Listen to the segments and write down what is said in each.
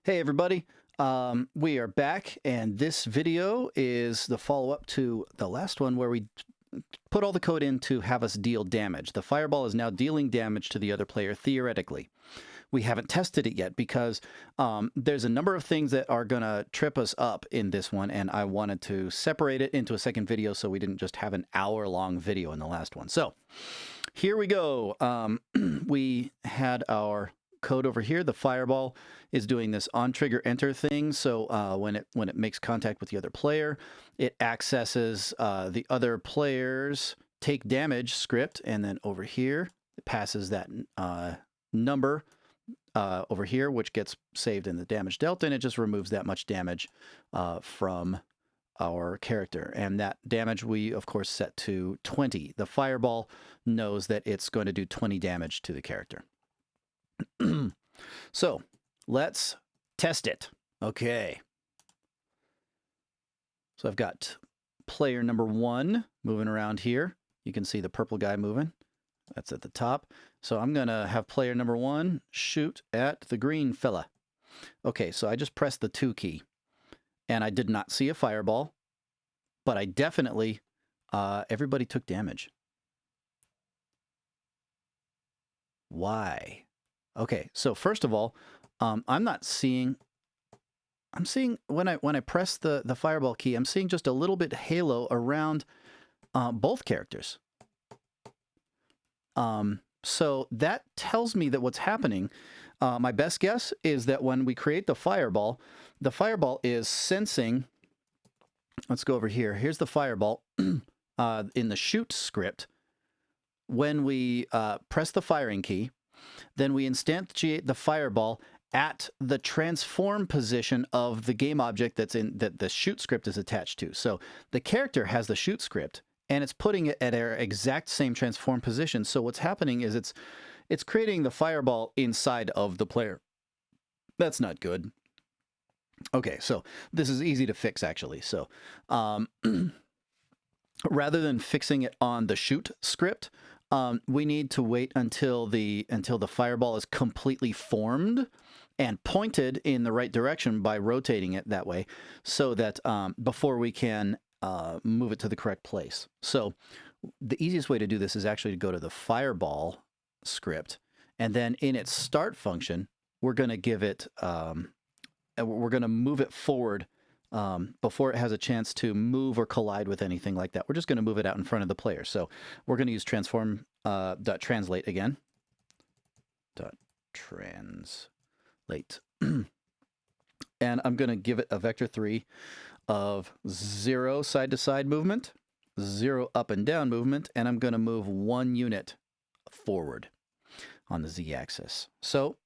Hey everybody, we are back, and this video is the follow-up to the last one where we put all the code in to have us deal damage. The fireball is now dealing damage to the other player theoretically. We haven't tested it yet because there's a number of things that are going to trip us up in this one, and I wanted to separate it into a second video so we didn't just have an hour-long video in the last one. So here we go. We had our code over here. The fireball is doing this on trigger enter thing. So when it makes contact with the other player, it accesses the other player's take damage script, and then over here it passes that number over here, which gets saved in the damage delta, and it just removes that much damage from our character. And that damage we of course set to 20. The fireball knows that it's going to do 20 damage to the character. So let's test it. Okay. So I've got player number 1 moving around here. You can see the purple guy moving. That's at the top. So I'm going to have player number 1 shoot at the green fella. Okay, so I just pressed the 2 key. And I did not see a fireball. But I definitely, everybody took damage. Why? Okay, so first of all, I'm seeing when I press the fireball key, I'm seeing just a little bit halo around both characters. So that tells me that what's happening, my best guess is that when we create the fireball is sensing, let's go over here. Here's the fireball in the shoot script. When we press the firing key, then we instantiate the fireball at the transform position of the game object that the shoot script is attached to. So the character has the shoot script, and it's putting it at our exact same transform position. So what's happening is it's creating the fireball inside of the player. That's not good. Okay, so this is easy to fix actually. So rather than fixing it on the shoot script, we need to wait until the fireball is completely formed and pointed in the right direction by rotating it that way, so that before we can move it to the correct place. So the easiest way to do this is actually to go to the fireball script, and then in its start function, we're going to give it, we're going to move it forward before it has a chance to move or collide with anything like that. We're just going to move it out in front of the player. So we're going to use transform .translate again. .translate. And I'm going to give it a vector 3 of 0 side-to-side movement, 0 up and down movement, and I'm going to move 1 unit forward on the z-axis. So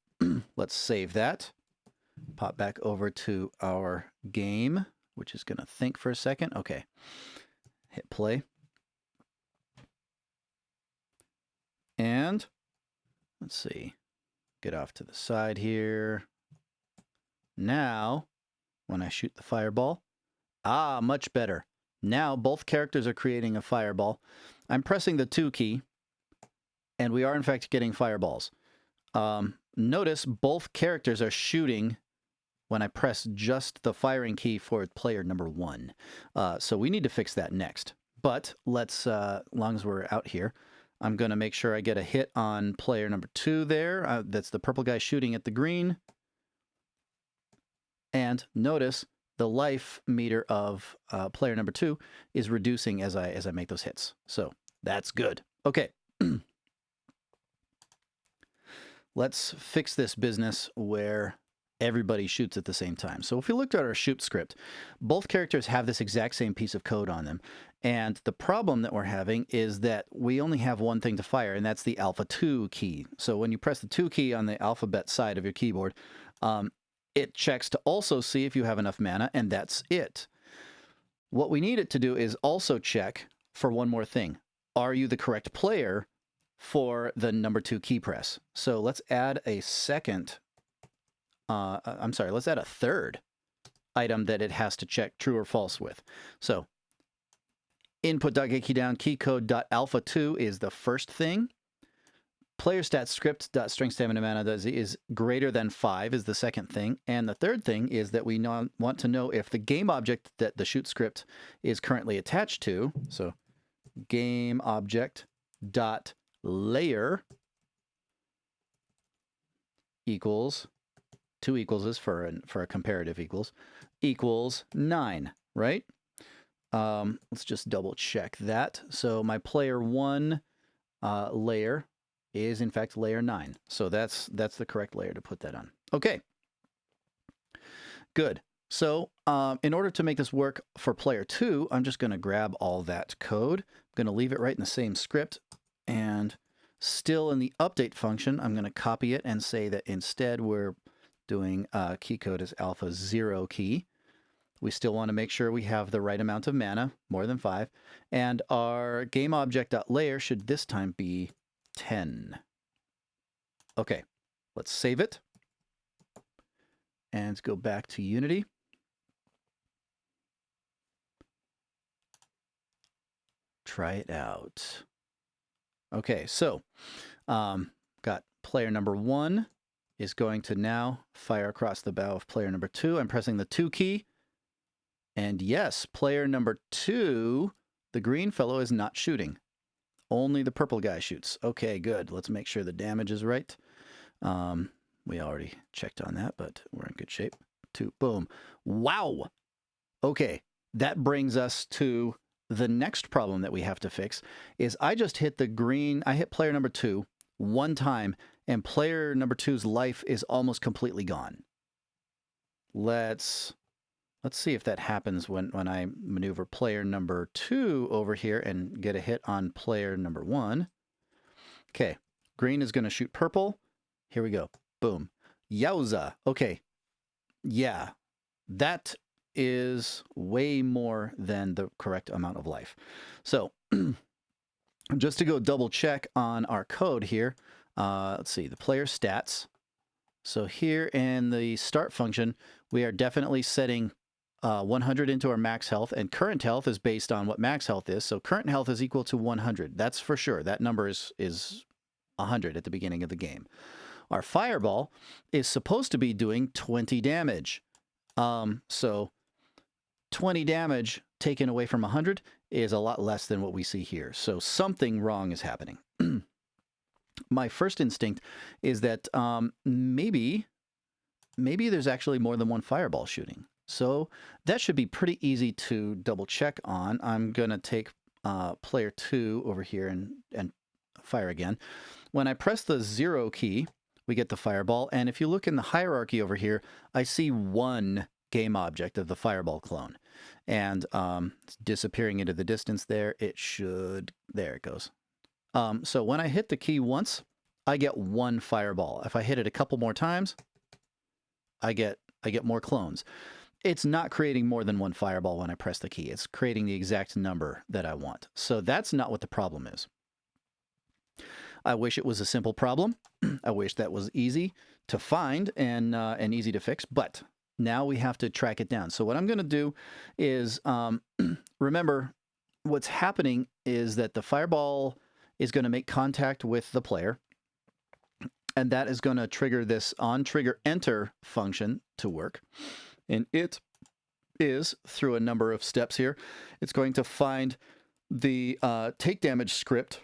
let's save that. Pop back over to our game, which is going to think for a second. Okay. Hit play. And let's see. Get off to the side here. Now, when I shoot the fireball, much better. Now both characters are creating a fireball. I'm pressing the 2 key, and we are in fact getting fireballs. Notice both characters are shooting when I press just the firing key for player number 1. So we need to fix that next. But let's, as long as we're out here, I'm going to make sure I get a hit on player number 2 there. That's the purple guy shooting at the green. And notice the life meter of player number 2 is reducing as I make those hits. So that's good. Okay. Let's fix this business where everybody shoots at the same time. So if we looked at our shoot script, both characters have this exact same piece of code on them. And the problem that we're having is that we only have one thing to fire, and that's the alpha 2 key. So when you press the 2 key on the alphabet side of your keyboard, it checks to also see if you have enough mana, and that's it. What we need it to do is also check for one more thing. Are you the correct player for the number 2 key press? So let's add a second, let's add a third item that it has to check true or false with. So input.getKeyDown keycode.alpha2 is the first thing. player stat script dot strength stamina mana is greater than 5 is the second thing. And the third thing is that we want to know if the game object that the shoot script is currently attached to. So game object dot layer equals, two equals is for a comparative equals 9, right? Let's just double check that. So my player 1 layer is in fact layer 9. So that's the correct layer to put that on. Okay, good. So in order to make this work for player 2, I'm just going to grab all that code. I'm going to leave it right in the same script, and still in the update function, I'm going to copy it and say that instead we're doing key code as alpha 0 key. We still want to make sure we have the right amount of mana, more than 5, and our game object.layer should this time be 10. Okay, let's save it and go back to Unity. Try it out. Okay, so got player number 1 is going to now fire across the bow of player number 2. I'm pressing the 2 key. And yes, player number 2, the green fellow, is not shooting. Only the purple guy shoots. Okay, good. Let's make sure the damage is right. We already checked on that, but we're in good shape. 2, boom. Wow! Okay, that brings us to the next problem that we have to fix, is I just hit the green, I hit player number 2 one time, and player number 2's life is almost completely gone. Let's see if that happens when I maneuver player number 2 over here and get a hit on player number 1. Okay, green is going to shoot purple. Here we go. Boom. Yowza. Okay. Yeah, that is way more than the correct amount of life. So just to go double check on our code here, let's see, the player stats. So here in the start function, we are definitely setting 100 into our max health, and current health is based on what max health is. So current health is equal to 100. That's for sure. That number is 100 at the beginning of the game. Our fireball is supposed to be doing 20 damage. So 20 damage taken away from 100 is a lot less than what we see here. So something wrong is happening. My first instinct is that maybe there's actually more than one fireball shooting. So that should be pretty easy to double check on. I'm going to take player 2 over here and fire again. When I press the 0 key, we get the fireball. And if you look in the hierarchy over here, I see one game object of the fireball clone. And it's disappearing into the distance there. It should, there it goes. So when I hit the key once, I get one fireball. If I hit it a couple more times, I get more clones. It's not creating more than one fireball when I press the key. It's creating the exact number that I want. So that's not what the problem is. I wish it was a simple problem. I wish that was easy to find and easy to fix, but now we have to track it down. So what I'm going to do is, remember, what's happening is that the fireball is going to make contact with the player, and that is going to trigger this onTriggerEnter function to work. And it is, through a number of steps here, it's going to find the take damage script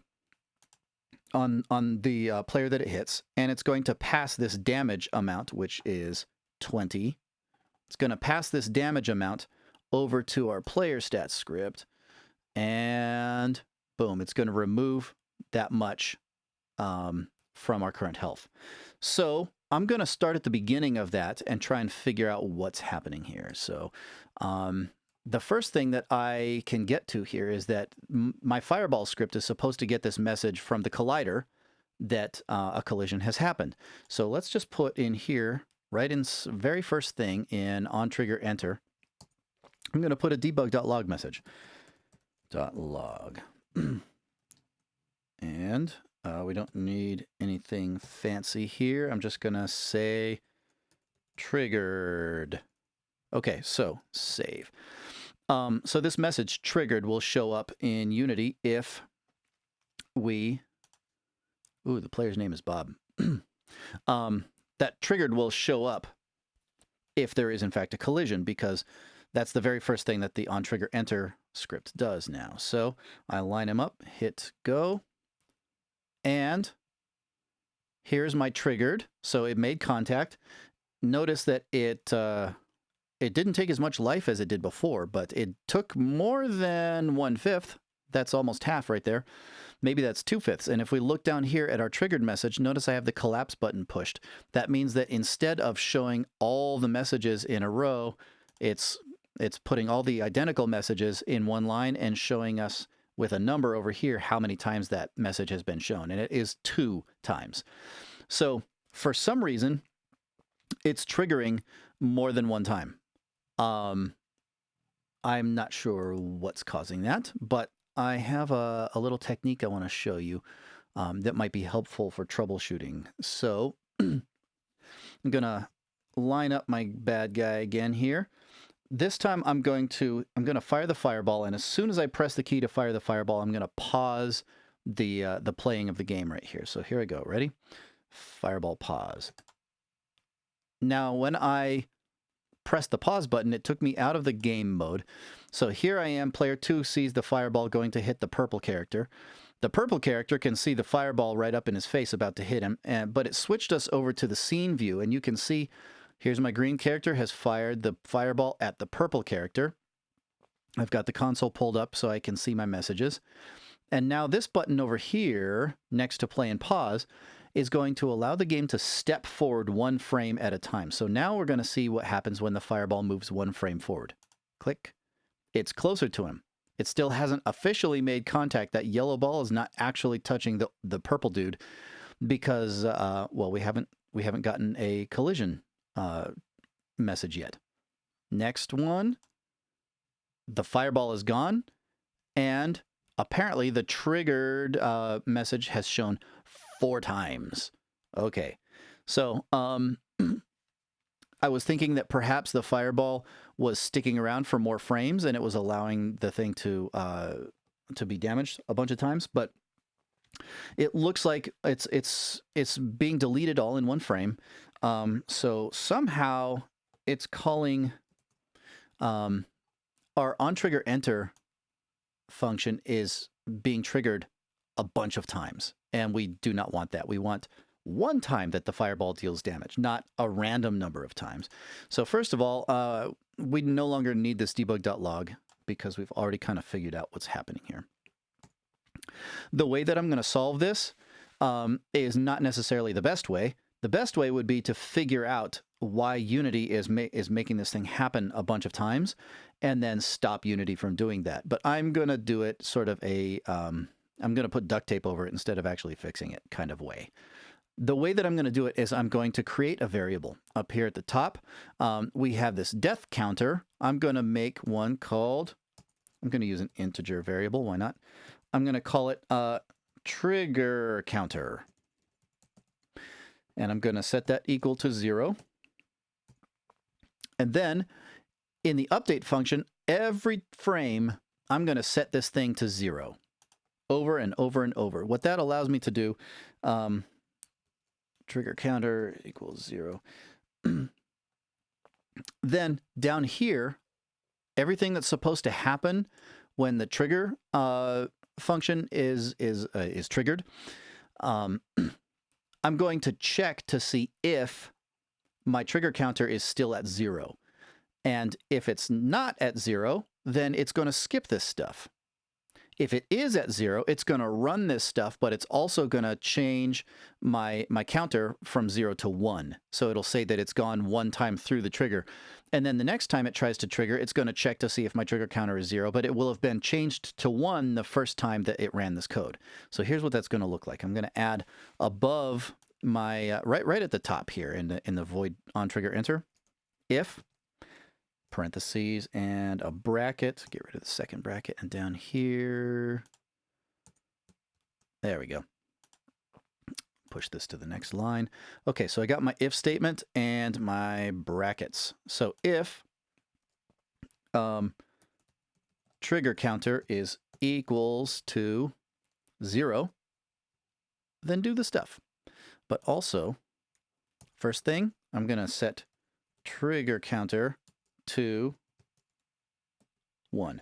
on the player that it hits, and it's going to pass this damage amount, which is 20. It's going to pass this damage amount over to our player stats script, and boom, it's going to remove that much from our current health. So I'm going to start at the beginning of that and try and figure out what's happening here. So the first thing that I can get to here is that my fireball script is supposed to get this message from the collider that a collision has happened. So let's just put in here, right in very first thing in onTriggerEnter, I'm going to put a debug.log message. .log. And we don't need anything fancy here. I'm just going to say triggered. Okay, so save. So this message triggered will show up in Unity if we Ooh, the player's name is Bob. That triggered will show up if there is in fact a collision, because that's the very first thing that the onTriggerEnter script does now. So I line him up, hit go, and here's my triggered. So it made contact. Notice that it didn't take as much life as it did before, but it took more than 1/5. That's almost half right there. Maybe that's 2/5. And if we look down here at our triggered message, notice I have the collapse button pushed. That means that instead of showing all the messages in a row, it's putting all the identical messages in one line and showing us with a number over here how many times that message has been shown. And it is 2 times. So for some reason, it's triggering more than one time. I'm not sure what's causing that, but I have a little technique I want to show you that might be helpful for troubleshooting. So I'm going to line up my bad guy again here. This time I'm going to fire the fireball, and as soon as I press the key to fire the fireball, I'm going to pause the playing of the game right here. So here I go. Ready? Fireball pause. Now when I pressed the pause button, it took me out of the game mode. So here I am, player 2 sees the fireball going to hit the purple character. The purple character can see the fireball right up in his face about to hit him, but it switched us over to the scene view, and you can see here's my green character has fired the fireball at the purple character. I've got the console pulled up so I can see my messages. And now this button over here next to play and pause is going to allow the game to step forward 1 frame at a time. So now we're going to see what happens when the fireball moves 1 frame forward. Click. It's closer to him. It still hasn't officially made contact. That yellow ball is not actually touching the purple dude because, well, we haven't gotten a collision message yet. Next one, the fireball is gone, and apparently the triggered message has shown 4 times. Okay, so I was thinking that perhaps the fireball was sticking around for more frames and it was allowing the thing to be damaged a bunch of times, but it looks like it's being deleted all in 1 frame. So somehow it's calling our onTriggerEnter function is being triggered a bunch of times, and we do not want that. We want 1 time that the fireball deals damage, not a random number of times. So first of all, we no longer need this debug.log because we've already kind of figured out what's happening here. The way that I'm going to solve this is not necessarily the best way. The best way would be to figure out why Unity is making this thing happen a bunch of times and then stop Unity from doing that. But I'm going to do it sort of a, I'm going to put duct tape over it instead of actually fixing it kind of way. The way that I'm going to do it is I'm going to create a variable. Up here at the top, we have this death counter. I'm going to make one called, I'm going to use an integer variable. Why not? I'm going to call it trigger counter. And I'm going to set that equal to 0. And then in the update function, every frame, I'm going to set this thing to 0 over and over and over. What that allows me to do, trigger counter equals 0. Then down here, everything that's supposed to happen when the trigger function is triggered, I'm going to check to see if my trigger counter is still at 0. And if it's not at 0, then it's going to skip this stuff. If it is at 0, it's going to run this stuff, but it's also going to change my counter from 0 to 1. So it'll say that it's gone 1 time through the trigger. And then the next time it tries to trigger, it's going to check to see if my trigger counter is 0, but it will have been changed to 1 the first time that it ran this code. So here's what that's going to look like. I'm going to add above my, right at the top here in the void onTriggerEnter, if parentheses and a bracket, get rid of the second bracket, and down here, there we go. Push this to the next line. Okay, so I got my if statement and my brackets. So if trigger counter is equals to 0, then do the stuff. But also, first thing, I'm going to set trigger counter to 1.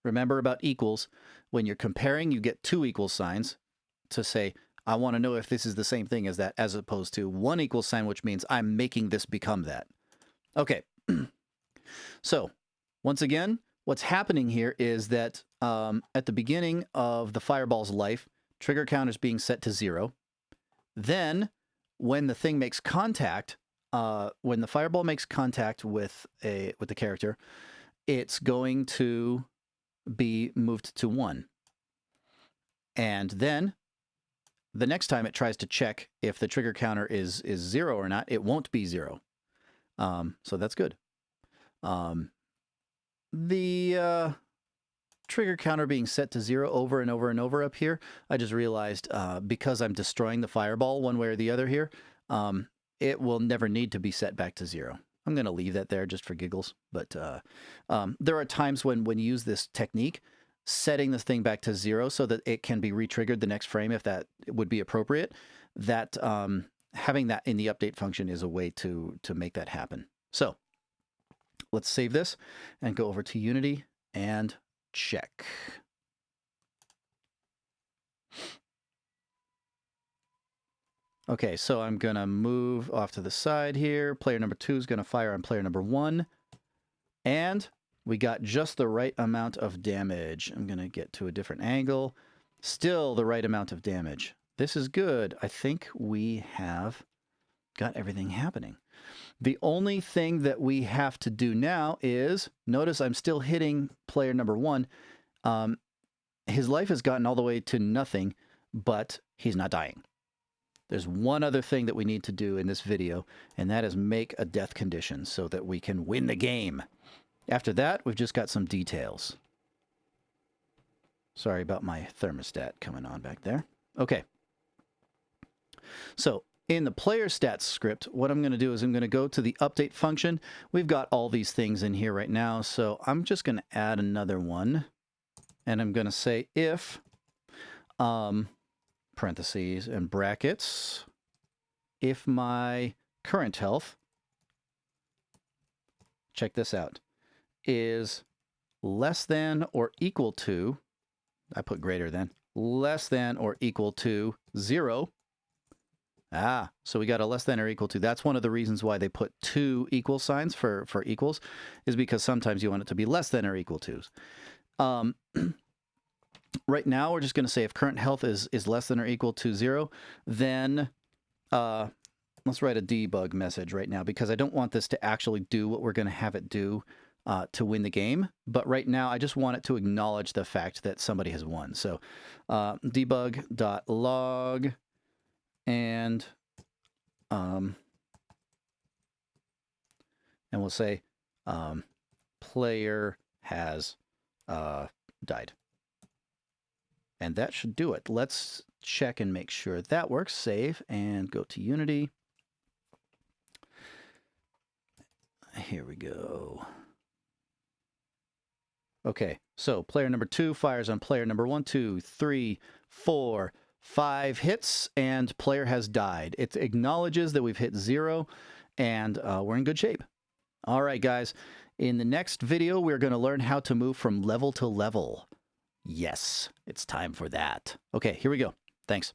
Remember about equals. When you're comparing, you get 2 equal signs to say, I want to know if this is the same thing as that, as opposed to 1 equal sign, which means I'm making this become that. Okay. So, once again, what's happening here is that at the beginning of the fireball's life, trigger counter is being set to 0. Then, when the thing makes contact, when the fireball makes contact with the character, it's going to be moved to 1. And then, the next time it tries to check if the trigger counter is 0 or not, it won't be 0. So that's good. The trigger counter being set to 0 over and over and over up here, I just realized because I'm destroying the fireball one way or the other here, it will never need to be set back to 0. I'm going to leave that there just for giggles. But there are times when you use this technique, setting this thing back to 0 so that it can be re-triggered the next frame if that would be appropriate, that having that in the update function is a way to make that happen. So let's save this and go over to Unity and check. Okay, so I'm going to move off to the side here. Player number 2 is going to fire on player number 1. And we got just the right amount of damage. I'm going to get to a different angle. Still the right amount of damage. This is good. I think we have got everything happening. The only thing that we have to do now is, notice I'm still hitting player number 1. His life has gotten all the way to nothing, but he's not dying. There's one other thing that we need to do in this video, and that is make a death condition so that we can win the game. After that, we've just got some details. Sorry about my thermostat coming on back there. Okay. So, in the player stats script, what I'm going to do is I'm going to go to the update function. We've got all these things in here right now, so I'm just going to add another one. And I'm going to say if, parentheses and brackets, if my current health, check this out, is less than or equal to, I put greater than, less than or equal to 0. So we got a less than or equal to. That's one of the reasons why they put 2 equal signs for equals, is because sometimes you want it to be less than or equal to. Right now, we're just going to say if current health is less than or equal to 0, then let's write a debug message right now, because I don't want this to actually do what we're going to have it do to win the game. But right now, I just want it to acknowledge the fact that somebody has won. So debug.log and we'll say player has died. And that should do it. Let's check and make sure that works. Save and go to Unity. Here we go. Okay, so player number 2 fires on player number 1, 2, 3, 4, 5 hits, and player has died. It acknowledges that we've hit 0, and we're in good shape. All right, guys. In the next video, we're going to learn how to move from level to level. Yes, it's time for that. Okay, here we go. Thanks.